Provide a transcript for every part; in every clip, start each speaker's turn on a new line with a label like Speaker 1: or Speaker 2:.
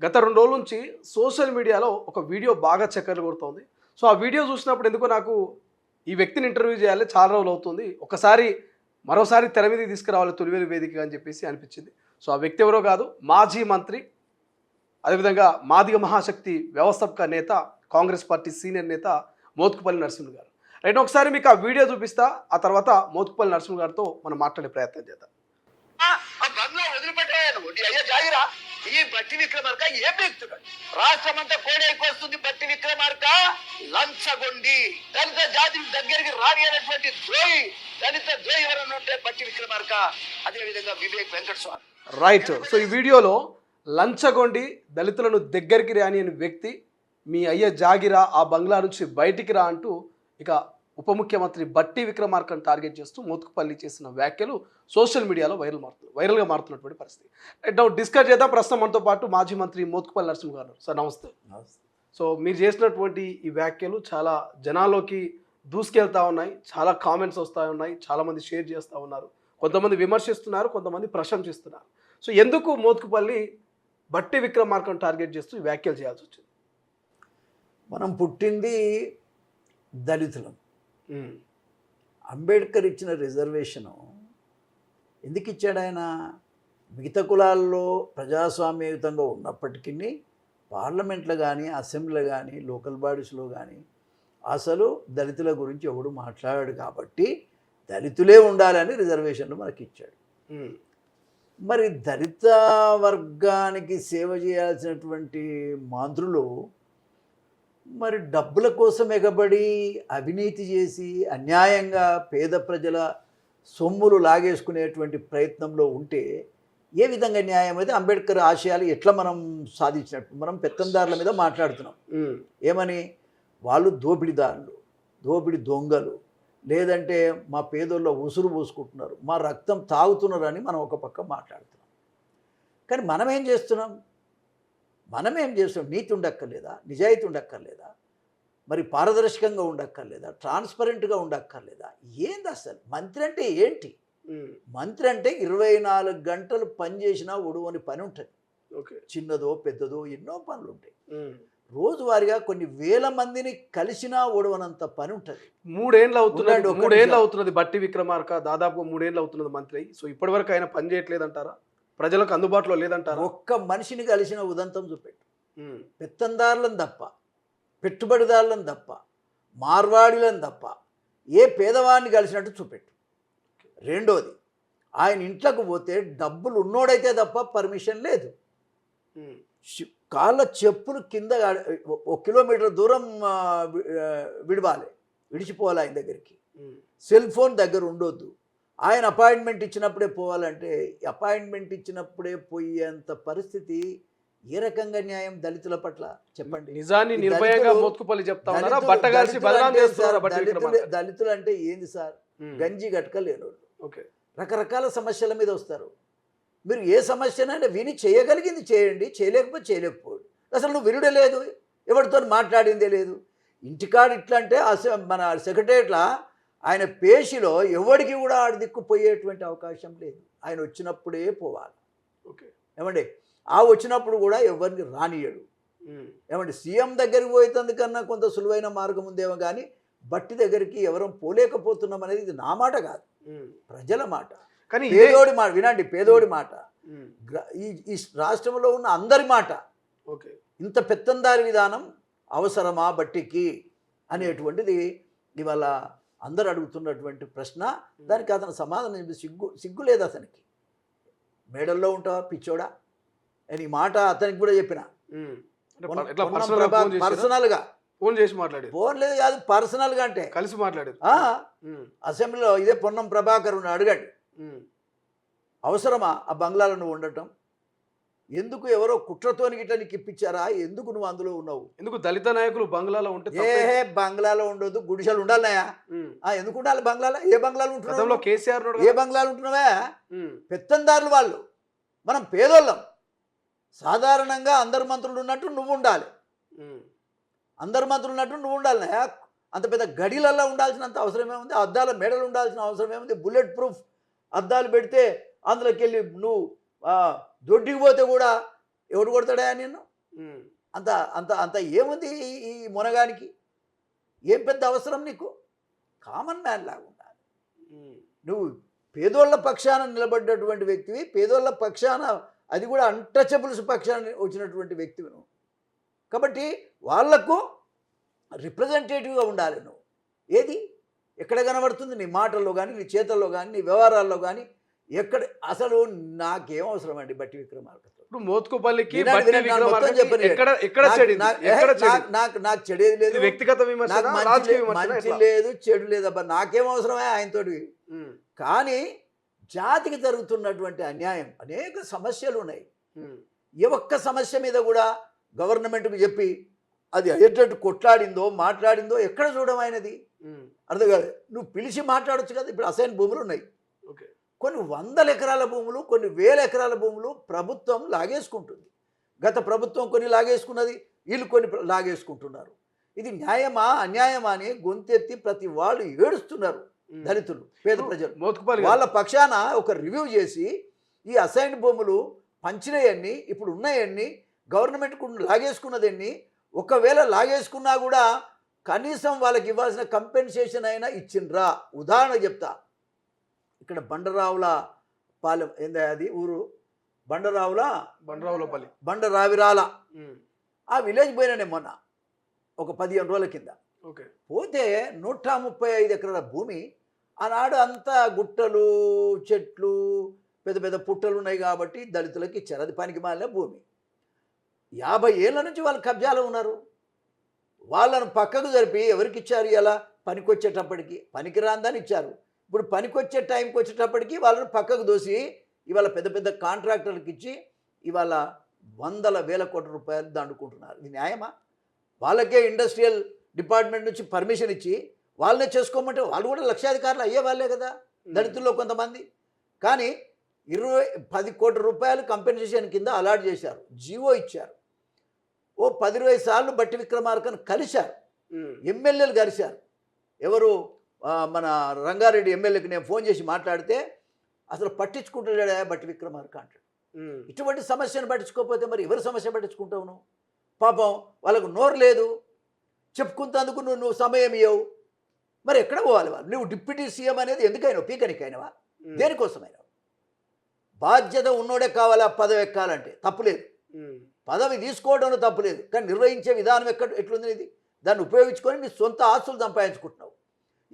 Speaker 1: గత 2 రోజుల నుంచి సోషల్ మీడియాలో ఒక వీడియో బాగా చక్కర్లు కొడుతోంది. సో, ఆ వీడియో చూసినప్పుడు ఎందుకో నాకు ఈ వ్యక్తిని ఇంటర్వ్యూ చేయాలి, చాలా రోజులు అవుతుంది. మరోసారి తెర మీదకి తీసుకురావాలి తొలివేలు వేదికగా అని చెప్పేసి అనిపించింది. సో, ఆ వ్యక్తి ఎవరో కాదు, మాజీ మంత్రి, అదేవిధంగా మాదిగ మహాశక్తి వ్యవస్థాపక నేత, కాంగ్రెస్ పార్టీ సీనియర్ నేత మోత్కుపల్లి నరసింహులు గారు. రైట్, ఒకసారి మీకు ఆ వీడియో చూపిస్తా. ఆ తర్వాత మోత్కుపల్లి నరసింహులు గారితో మనం మాట్లాడే ప్రయత్నం చేద్దాం.
Speaker 2: బంగ్లా వదిలిపెట్టాను నీ అయ్యా జాగిరా. ఈ బట్టి విక్రమార్క ఏం వ్యక్తున్నాడు? రాష్ట్రమంతా కోడైకి వస్తుంది. బట్టి విక్రమార్క లంచగొండి, దళిత జాతి దగ్గరికి రాని అనేటువంటి ద్రోహి, దళిత ద్రోహి ఎవరన్నా ఉంటే బట్టి విక్రమార్క, అదే విధంగా వివేక్ వెంకటస్వామి.
Speaker 1: రైట్. సో ఈ వీడియోలో లంచగొండి, దళితులను దగ్గరికి రాని అనే వ్యక్తి, మీ అయ్య జాగిరా, ఆ బంగ్లా నుంచి బయటికి రా అంటూ ఇక ఉప ముఖ్యమంత్రి బట్టి విక్రమార్కను టార్గెట్ చేస్తూ మోత్కుపల్లి చేసిన వ్యాఖ్యలు సోషల్ మీడియాలో వైరల్గా మారుతున్నటువంటి పరిస్థితి. రైట్, నౌ డిస్కస్ చేద్దాం. ప్రస్తుతం మనతో పాటు మాజీ మంత్రి మోత్కుపల్లి నరసింహ గారు. సార్ నమస్తే. సో మీరు చేసినటువంటి ఈ వ్యాఖ్యలు చాలా జనాల్లోకి దూసుకెళ్తా ఉన్నాయి, చాలా కామెంట్స్ వస్తూ ఉన్నాయి, చాలామంది షేర్ చేస్తూ ఉన్నారు, కొంతమంది విమర్శిస్తున్నారు, కొంతమంది ప్రశంసిస్తున్నారు. సో ఎందుకు మోత్కుపల్లి బట్టి విక్రమార్కను టార్గెట్ చేస్తూ ఈ వ్యాఖ్యలు చేయాల్సి వచ్చింది?
Speaker 3: మనం పుట్టింది దళితులం. అంబేద్కర్ ఇచ్చిన రిజర్వేషను ఎందుకు ఇచ్చాడు ఆయన? మిగతా కులాల్లో ప్రజాస్వామ్యయుతంగా ఉన్నప్పటికీ పార్లమెంట్లో కానీ, అసెంబ్లీలో కానీ, లోకల్ బాడీస్లో కానీ అసలు దళితుల గురించి ఎవడు మాట్లాడాడు కాబట్టి దళితులే ఉండాలని రిజర్వేషన్లు మనకి ఇచ్చాడు. మరి దళిత వర్గానికి సేవ చేయాల్సినటువంటి మంత్రులు మరి డబ్బుల కోసం ఎగబడి అవినీతి చేసి అన్యాయంగా పేద ప్రజల సొమ్ములు లాగేసుకునేటువంటి ప్రయత్నంలో ఉంటే ఏ విధంగా న్యాయం అయితే? అంబేద్కర్ ఆశయాలు ఎట్లా మనం సాధించినట్టు? మనం పెత్తందారుల మీద మాట్లాడుతున్నాం. ఏమని? వాళ్ళు దోపిడీదారులు, దోపిడి దొంగలు, లేదంటే మా పేదోళ్ళ ఉసురు పోసుకుంటున్నారు, మా రక్తం తాగుతున్నారని మనం ఒక పక్క మాట్లాడుతున్నాం. కానీ మనం ఏం చేస్తున్నాం? నీతి ఉండక్కర్లేదా? నిజాయితీ ఉండక్కర్లేదా? మరి పారదర్శకంగా ఉండక్కర్లేదా? ట్రాన్స్పరెంట్గా ఉండక్కర్లేదా? ఏంది అసలు మంత్రి అంటే ఏంటి? మంత్రి అంటే 24 గంటలు పనిచేసినా ఒడువని పని ఉంటుంది. చిన్నదో పెద్దదో ఎన్నో పనులు ఉంటాయి. రోజువారీగా కొన్ని వేల మందిని కలిసినా ఓడవనంత పని ఉంటుంది.
Speaker 1: 3 ఏళ్ళు అవుతున్నది బట్టి విక్రమార్క, దాదాపు 3 ఏళ్ళు అవుతున్నది మంత్రి. సో ఇప్పటి వరకు ఆయన పని చేయట్లేదంటారా? ప్రజలకు అందుబాటులో లేదంటారా?
Speaker 3: ఒక్క మనిషిని కలిసిన ఉదంతం చూపెట్టు. పెత్తందారులను తప్ప, పెట్టుబడిదారులను తప్ప, మార్వాడీలను తప్ప ఏ పేదవాడిని కలిసినట్టు చూపెట్టు. రెండోది, ఆయన ఇంట్లోకి పోతే డబ్బులు ఉన్నోడైతే తప్ప పర్మిషన్ లేదు. కాళ్ళ చెప్పులు కింద 1 కిలోమీటర్ దూరం విడిచిపోవాలి ఆయన దగ్గరికి. సెల్ ఫోన్ దగ్గర ఉండొద్దు. ఆయన అపాయింట్మెంట్ ఇచ్చినప్పుడే పోవాలంటే అపాయింట్మెంట్ ఇచ్చినప్పుడే పోయేంత పరిస్థితి ఏ రకంగా న్యాయం దళితుల పట్ల? చెప్పండి.
Speaker 1: నిజాన్ని నిర్భయంగా మోత్కుపల్లి చెప్తా ఉన్నారా? బట్టగాల్చి బదనాం చేస్తున్నారా బట్టి విక్రమార్క?
Speaker 3: దళితులు అంటే ఏంది సార్? గంజి గట్టకలేనోళ్ళు, రకరకాల సమస్యల మీద వస్తారు. మీరు ఏ సమస్యనైనా విని చేయగలిగింది చేయండి, చేయలేకపోతే చేయలేకపోండి. అసలు నువ్వు వినుడే లేదు, ఎవరితో మాట్లాడిందే లేదు. ఇంటికాడ ఇట్లా అంటే మన సెక్రటరియట్లా ఆయన పేషిలో ఎవరికి కూడా ఆడి దిక్కుపోయేటువంటి అవకాశం లేదు. ఆయన వచ్చినప్పుడే పోవాలి. ఏమండి, ఆ వచ్చినప్పుడు కూడా ఎవరిని రానియడు. ఏమండి, సీఎం దగ్గరికి పోయేందుకన్నా కొంత సులువైన మార్గం ఉందేమో కానీ బట్టి దగ్గరికి ఎవరం పోలేకపోతున్నాం అనేది ఇది నా మాట కాదు, ప్రజల మాట. కానీ పేదోడి మాట వినండి, పేదోడి మాట, ఈ రాష్ట్రంలో ఉన్న అందరి మాట. ఇంత పెత్తందారి విధానం అవసరమా బట్టికి అనేటువంటిది ఇవాళ అందరు అడుగుతున్నటువంటి ప్రశ్న. దానికి అతను సమాధానం సిగ్గు లేదు అతనికి. మేడల్లో ఉంటావా పిచ్చోడా అని మాట అతనికి కూడా చెప్పిన. పర్సనల్గా
Speaker 1: ఫోన్ చేసి మాట్లాడి,
Speaker 3: ఫోన్ లేదు కాదు, పర్సనల్గా అంటే
Speaker 1: కలిసి మాట్లాడారు
Speaker 3: అసెంబ్లీలో. ఇదే పొన్నం ప్రభాకర్ అడగండి, అవసరమా ఆ బంగ్లాలో నువ్వు ఉండటం? ఎందుకు ఎవరో కుట్రతోని గిట్ల నీకు ఇప్పించారా? ఎందుకు నువ్వు అందులో ఉన్నావు?
Speaker 1: ఎందుకు దళిత నాయకులు బంగ్లాలో ఉంటే?
Speaker 3: బంగ్లాలో ఉండదు, గుడిసెలు ఉండాలయా? ఎందుకు ఉండాలి బంగ్లాలో? ఏ బంగ్లాలు ఉంటున్నావు?
Speaker 1: కేసీఆర్
Speaker 3: ఏ బంగ్లాలు ఉంటున్నావా? పెత్తందారులు వాళ్ళు, మనం పేదోళ్ళం. సాధారణంగా అందరు మంత్రులు ఉన్నట్టు నువ్వు ఉండాలి, అందరు మంత్రులు ఉన్నట్టు నువ్వు ఉండాలి. అంత పెద్ద గడిలల్లో ఉండాల్సినంత అవసరం ఏముంది? అద్దాల మెడలు ఉండాల్సిన అవసరం ఏముంది? బుల్లెట్ ప్రూఫ్ అద్దాలు పెడితే అందులోకి వెళ్ళి నువ్వు దొడ్డికి పోతే కూడా ఎవడు కొడతాడా నిన్ను? అంత అంత అంత ఏముంది ఈ మునగానికి? ఏం పెద్ద అవసరం నీకు? కామన్ మ్యాన్ లాగా ఉండాలి. నువ్వు పేదోళ్ళ పక్షాన నిలబడ్డటువంటి వ్యక్తివి, పేదోళ్ళ పక్షాన, అది కూడా అన్టచబుల్స్ పక్షాన వచ్చినటువంటి వ్యక్తివి నువ్వు. కాబట్టి వాళ్లకు రిప్రజెంటేటివ్గా ఉండాలి నువ్వు. ఏది ఎక్కడ కనబడుతుంది? నీ మాటల్లో కానీ, నీ చేతల్లో కానీ, నీ వ్యవహారాల్లో కానీ ఎక్కడ? అసలు నాకేం అవసరం అండి బట్టి విక్రమార్కతో?
Speaker 1: ఇప్పుడు మోత్కుపల్లికి
Speaker 3: వినండి,
Speaker 1: బట్టి
Speaker 3: వినండి, నాకు
Speaker 1: విక్రమార్క
Speaker 3: మొత్తం చెప్పండి.
Speaker 1: ఎక్కడ చెడింది? ఎక్కడ చెడింది?
Speaker 3: నాకు చెడేది లేదు,
Speaker 1: ఇది వ్యక్తిగత విమర్శన,
Speaker 3: నాకు
Speaker 1: రాజకీయ
Speaker 3: మంచి
Speaker 1: విమర్శన
Speaker 3: మంచి
Speaker 1: ఎట్లా?
Speaker 3: లేదు, చెడు లేదు. అబ్బా నాకేం అవసరమే ఆయనతోటి? కానీ జాతికి జరుగుతున్నటువంటి అన్యాయం, అనేక సమస్యలు ఉన్నాయి. ఏ ఒక్క సమస్య మీద కూడా గవర్నమెంట్కి చెప్పి అది అయ్యేటట్టు కొట్లాడిందో మాట్లాడిందో ఎక్కడ చూడమైనది? అర్థం కాదు. నువ్వు పిలిచి మాట్లాడొచ్చు కదా. ఇప్పుడు అసైన్ భూములు ఉన్నాయి,
Speaker 1: ఓకే,
Speaker 3: కొన్ని వందల ఎకరాల భూములు, కొన్ని వేల ఎకరాల భూములు ప్రభుత్వం లాగేసుకుంటుంది. గత ప్రభుత్వం కొన్ని లాగేసుకున్నది, వీళ్ళు కొన్ని లాగేసుకుంటున్నారు. ఇది న్యాయమా అన్యాయమా అని గొంతెత్తి ప్రతి వాళ్ళు ఏడుస్తున్నారు. దళితులు, పేద ప్రజలు.
Speaker 1: మోత్కుపల్లి
Speaker 3: వాళ్ళ పక్షాన ఒక రివ్యూ చేసి ఈ అసైన్ భూములు పంచినవన్నీ, ఇప్పుడు ఉన్నాయన్నీ, గవర్నమెంట్కు లాగేసుకున్నదన్నీ, ఒకవేళ లాగేసుకున్నా కూడా కనీసం వాళ్ళకి ఇవ్వాల్సిన కంపెన్సేషన్ అయినా ఇచ్చిండ్రా? ఉదాహరణ చెప్తా. ఇక్కడ బండరావుల పాలెం ఏందా అది ఊరు?
Speaker 1: బండరావులపల్లి,
Speaker 3: బండరావిరాల ఆ విలేజ్ పోయినా నేను మొన్న ఒక 15 రోజుల కింద.
Speaker 1: ఓకే,
Speaker 3: పోతే 135 ఎకరాల భూమి. ఆనాడు అంతా గుట్టలు, చెట్లు, పెద్ద పెద్ద పుట్టలు ఉన్నాయి కాబట్టి దళితులకు ఇచ్చారు. అది పనికి మాలిన భూమి. 50 ఏళ్ళ నుంచి వాళ్ళు కబ్జాలో ఉన్నారు. వాళ్ళను పక్కకు జరిపి ఎవరికి ఇచ్చారు? ఇలా పనికొచ్చేటప్పటికి, పనికి రాందని ఇచ్చారు. ఇప్పుడు పనికొచ్చే టైంకి వచ్చేటప్పటికి వాళ్ళని పక్కకు దోసి ఇవాళ పెద్ద పెద్ద కాంట్రాక్టర్లకు ఇచ్చి ఇవాళ వందల వేల కోట్ల రూపాయలు దండుకుంటున్నారు. ఇది న్యాయమా? వాళ్ళకే ఇండస్ట్రియల్ డిపార్ట్మెంట్ నుంచి పర్మిషన్ ఇచ్చి వాళ్ళనే చేసుకోమంటే వాళ్ళు కూడా లక్షాధికారులు అయ్యే వాళ్ళే కదా దళితుల్లో కొంతమంది. కానీ 10 కోట్ల రూపాయలు కంపెన్సేషన్ కింద అలాట్ చేశారు, జీవో ఇచ్చారు. ఓ 10-20 సార్లు బట్టి విక్రమార్కను కలిశారు, ఎమ్మెల్యేలు కలిశారు. ఎవరు? మన రంగారెడ్డి ఎమ్మెల్యేకి నేను ఫోన్ చేసి మాట్లాడితే అసలు పట్టించుకుంటలేడా బట్టి విక్రమార్క అంటాడు. ఇటువంటి సమస్యను పట్టించుకోకపోతే మరి ఎవరి సమస్య పట్టించుకుంటావు నువ్వు? పాపం వాళ్ళకు నోరు లేదు, చెప్పుకుంటేందుకు నువ్వు సమయం ఇవ్వవు. మరి ఎక్కడ పోవాలి వాళ్ళు? నువ్వు డిప్యూటీ సీఎం అనేది ఎందుకైనా పీకనికైనవా? దేనికోసమైనా? బాధ్యత ఉన్నోడే కావాలా పదవి ఎక్కాలంటే? తప్పులేదు, పదవి తీసుకోవడంలో తప్పులేదు. కానీ నిర్వహించే విధానం ఎట్లుంది ఇది? దాన్ని ఉపయోగించుకొని నీ సొంత ఆస్తులు సంపాదించుకుంటున్నావు.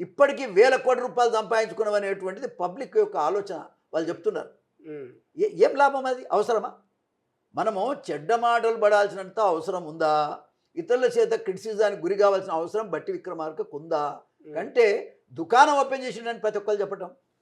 Speaker 3: ఇప్పటికీ వేల కోట్ల రూపాయలు సంపాదించుకున్నావు అనేటువంటిది పబ్లిక్ యొక్క ఆలోచన. వాళ్ళు చెప్తున్నారు. ఏం లాభం అది? అవసరమా? మనము చెడ్డ మాటలు పడాల్సినంత అవసరం ఉందా? ఇతరుల చేత క్రిటిసిజానికి గురి కావాల్సిన అవసరం బట్టి విక్రమార్కకు ఉందా? అంటే దుకాణం ఓపెన్ చేసిండని ప్రతి ఒక్కరు చెప్పటం.